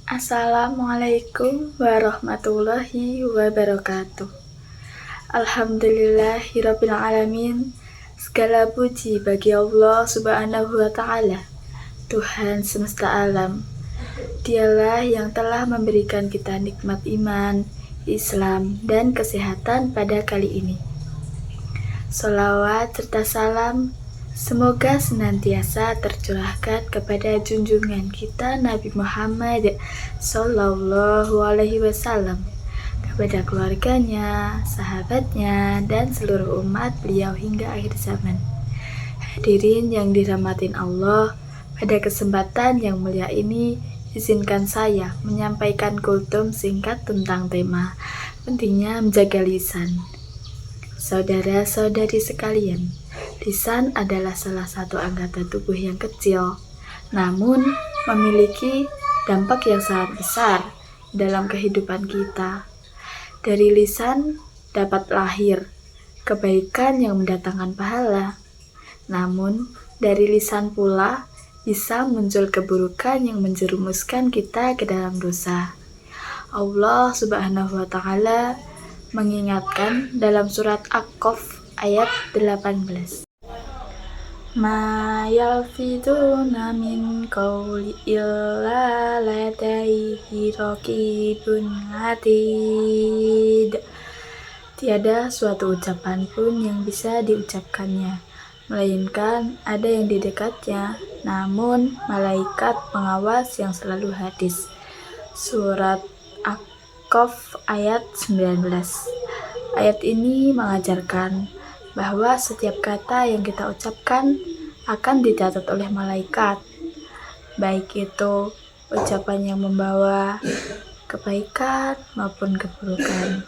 Assalamualaikum warahmatullahi wabarakatuh. Alhamdulillahirabbil alamin. Segala puji bagi Allah Subhanahu wa taala, Tuhan semesta alam. Dialah yang telah memberikan kita nikmat iman, Islam, dan kesehatan pada kali ini. Sholawat serta salam semoga senantiasa tercurahkan kepada junjungan kita Nabi Muhammad Sallallahu Alaihi Wasallam, kepada keluarganya, sahabatnya, dan seluruh umat beliau hingga akhir zaman. Hadirin yang dirahmatin Allah, pada kesempatan yang mulia ini, izinkan saya menyampaikan kultum singkat tentang tema pentingnya menjaga lisan. Saudara-saudari sekalian, lisan adalah salah satu anggota tubuh yang kecil, namun memiliki dampak yang sangat besar dalam kehidupan kita. Dari lisan dapat lahir kebaikan yang mendatangkan pahala, namun dari lisan pula bisa muncul keburukan yang menjerumuskan kita ke dalam dosa. Allah Subhanahu wa taala mengingatkan dalam surat Aqaf ayat 18. Ma yalfiduna min qawli illa ladaihi raqibun atid. Tiada suatu ucapan pun yang bisa diucapkannya, melainkan ada yang di dekatnya, namun malaikat pengawas yang selalu hadis. Surat Aqaf ayat 19. Ayat ini mengajarkan bahwa setiap kata yang kita ucapkan akan dicatat oleh malaikat, baik itu ucapan yang membawa kebaikan maupun keburukan.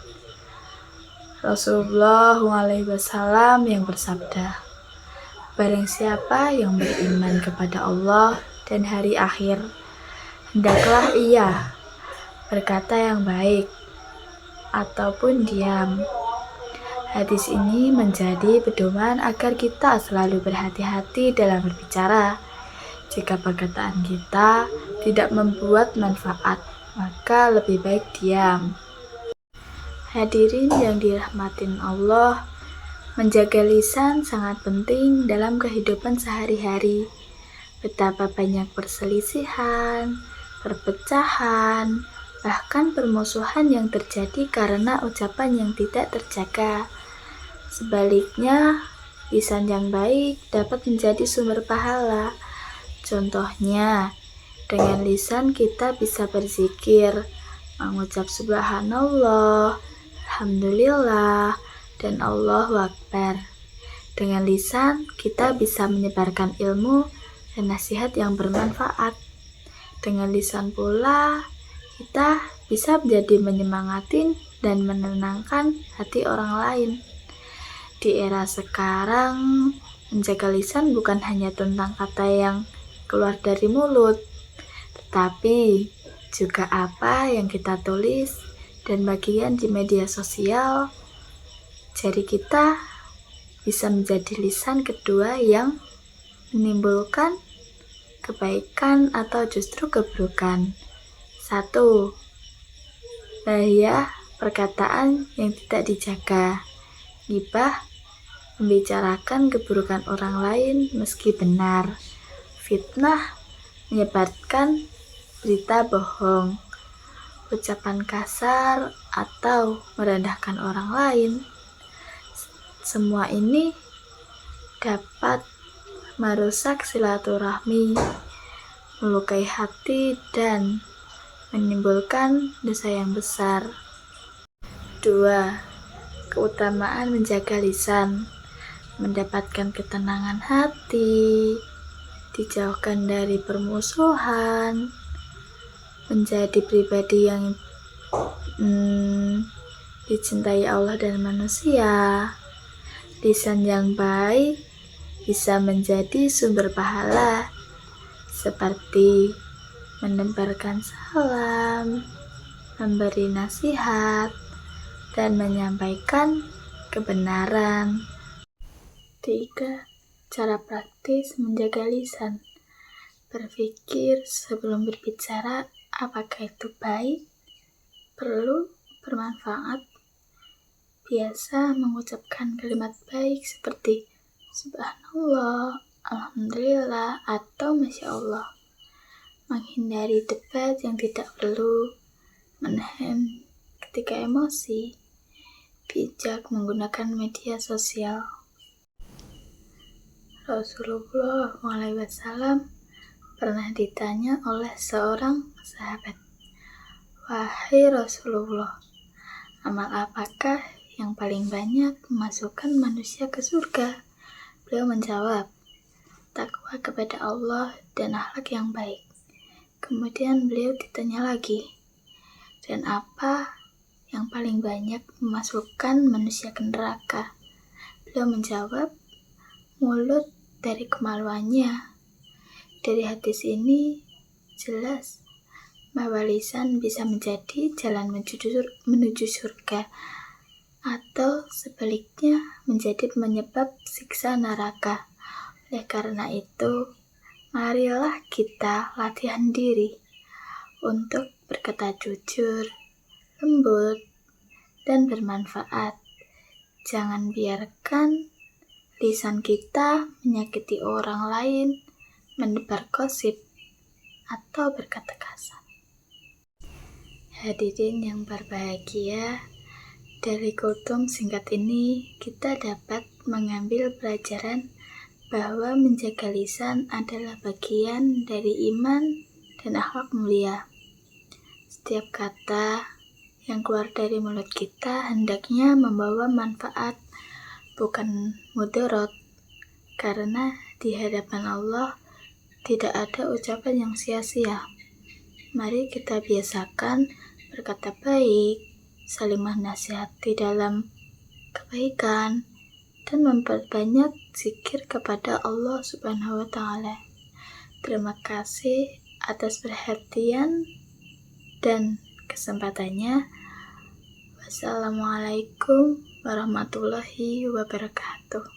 Rasulullah SAW yang bersabda, barang siapa yang beriman kepada Allah dan hari akhir, hendaklah ia berkata yang baik ataupun diam. Hadis ini menjadi pedoman agar kita selalu berhati-hati dalam berbicara. Jika perkataan kita tidak membuat manfaat, maka lebih baik diam. Hadirin yang dirahmatin Allah, menjaga lisan sangat penting dalam kehidupan sehari-hari. Betapa banyak perselisihan, perpecahan, bahkan permusuhan yang terjadi karena ucapan yang tidak terjaga. Sebaliknya, lisan yang baik dapat menjadi sumber pahala. Contohnya, dengan lisan kita bisa berzikir, mengucap subhanallah, alhamdulillah, dan Allahu Akbar. Dengan lisan kita bisa menyebarkan ilmu dan nasihat yang bermanfaat. Dengan lisan pula kita bisa menjadi menyemangatin dan menenangkan hati orang lain. Di era sekarang, menjaga lisan bukan hanya tentang kata yang keluar dari mulut, tetapi juga apa yang kita tulis dan bagian di media sosial. Jari kita bisa menjadi lisan kedua yang menimbulkan kebaikan atau justru keburukan. 1. Bahaya perkataan yang tidak dijaga. Ghibah, membicarakan keburukan orang lain meski benar. Fitnah, menyebarkan berita bohong. Ucapan kasar atau merendahkan orang lain. Semua ini dapat merusak silaturahmi, melukai hati, dan menimbulkan dosa yang besar. 2. Keutamaan menjaga lisan: mendapatkan ketenangan hati, dijauhkan dari permusuhan, menjadi pribadi yang dicintai Allah dan manusia. Lisan yang baik bisa menjadi sumber pahala, seperti menebarkan salam, memberi nasihat, dan menyampaikan kebenaran. 3. Cara praktis menjaga lisan: berpikir sebelum berbicara Apakah itu baik, perlu, bermanfaat? Biasa mengucapkan kalimat baik seperti Subhanallah, Alhamdulillah, atau Masya Allah. Menghindari debat yang tidak perlu, menahan ketika emosi, bijak menggunakan media sosial. Rasulullah SAW pernah ditanya oleh seorang sahabat, "Wahai Rasulullah, amal apakah yang paling banyak memasukkan manusia ke surga?" Beliau menjawab, "Takwa kepada Allah dan akhlak yang baik." Kemudian beliau ditanya lagi, "Dan apa yang paling banyak memasukkan manusia ke neraka?" Beliau menjawab, "Mulut dari kemaluannya." Dari hadis ini jelas bahwa lisan bisa menjadi jalan menuju surga, atau sebaliknya menjadi penyebab siksa neraka. Oleh karena itu, marilah kita latihan diri untuk berkata jujur, lembut, dan bermanfaat. Jangan biarkan lisan kita menyakiti orang lain, menebar gosip, atau berkata kasar. Hadirin yang berbahagia, dari kultum singkat ini kita dapat mengambil pelajaran bahwa menjaga lisan adalah bagian dari iman dan akhlak mulia. Setiap kata yang keluar dari mulut kita hendaknya membawa manfaat, bukan mudarat, karena di hadapan Allah tidak ada ucapan yang sia-sia. Mari kita biasakan berkata baik, saling menasihati dalam kebaikan, dan memperbanyak zikir kepada Allah Subhanahu wa Ta'ala. Terima kasih atas perhatian dan kesempatannya. Wassalamualaikum warahmatullahi wabarakatuh.